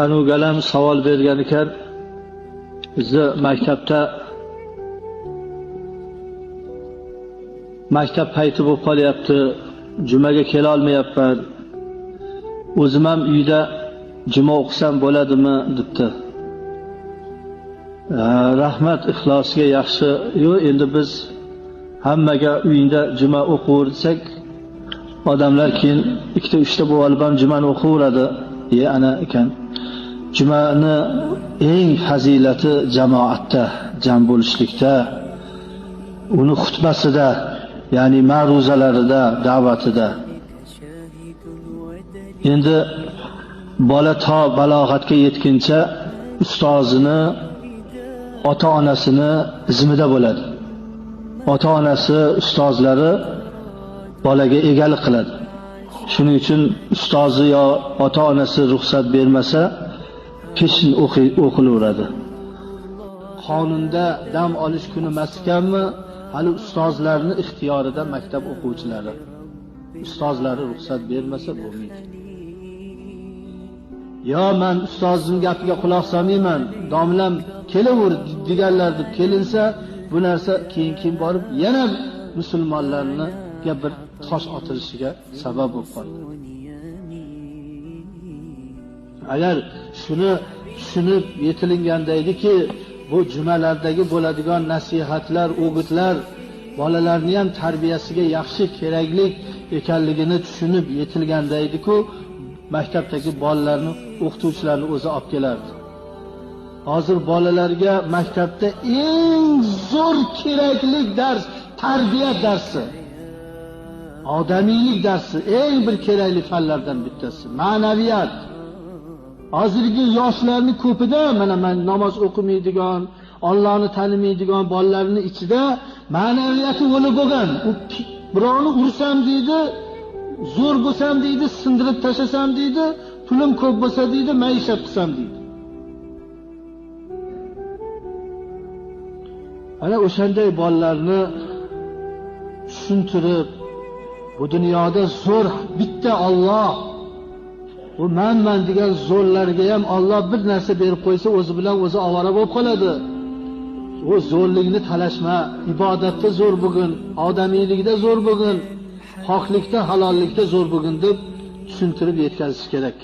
Anugalam savol bergan ekan, bizni maktab payti bo'lib qolyapti, jumaga kela olmayapman. O'zim ham uyda juma o'qisam bo'ladimi debdi. Rahmat, ixlosga yaxshi. Yo'q, endi biz hammaga uyingda juma o'qiversak, odamlar keyin 2-3 bo'lib olib ham jumani o'qiveradi. Ana ekan. Jumani eng fazilati jamoatda, jam bo'lishlikda, uni xutbasida, ya'ni ma'ruzalarida, da'vatida. Endi bola to balog'atga yetguncha ustozini, ota-onasini izmida bo'ladi. Ota-onasi, ustozlari bolaga egalik qiladi. Shuning uchun ustozi yo ota-onasi ruxsat bermasa, peshin o'qilaveradi. Qonunda dam olish kuni emas ekanmi? Hali ustozlarning ixtiyorida maktab o'quvchilari. Ustozlari ruxsat bermasa bo'lmaydi. Yo men ustozning gapiga quloq solmayman, domlam kelaver deganlar deb kelinsa, bu narsa keyin borib yana musulmonlarga bir tosh otilishiga sabab bo'lib qoladi. Agar shuni tushunib yetilinganda ediki, bu jumalardagi bo'ladigan nasihatlar, o'gitlar bolalarning ham tarbiyasiga yaxshi keraklik ekanligini tushunib yetilganda edi-ku, maktabdagi bolalarni, o'qituvchilarni o'zi olib kelardi. Hozir bolalarga maktabda eng zo'r kerakli dars tarbiya darsi. Odamiylik darsi eng bir kerakli fanlardan bittasi, ma'naviyat. Hozirgi yoshlarning ko'pida mana namoz o'qimaydigan, Allohni tanimaydigan bolalarning ichida ma'naviyati o'lib bo'lgan. U birovni ursam deydi, zo'r bo'lsam deydi, sindirib tashlasam deydi, pulim ko'p bo'lsa deydi, maishat qilsam deydi. Ana o'shanday bolalarni tushuntirib, bu dunyoda zo'r bitta Alloh, u men degan zo'rlarga ham Alloh bir narsa berib qo'ysa, o'zi bilan o'zi ovora bo'lib qoladi. O zo'rlikni talashma, ibodatda zo'r bo'lgin, odamiylikda zo'r bo'lgin, haqlikda, halollikda zo'r bo'lgin deb tushuntirib yetkazish kerak.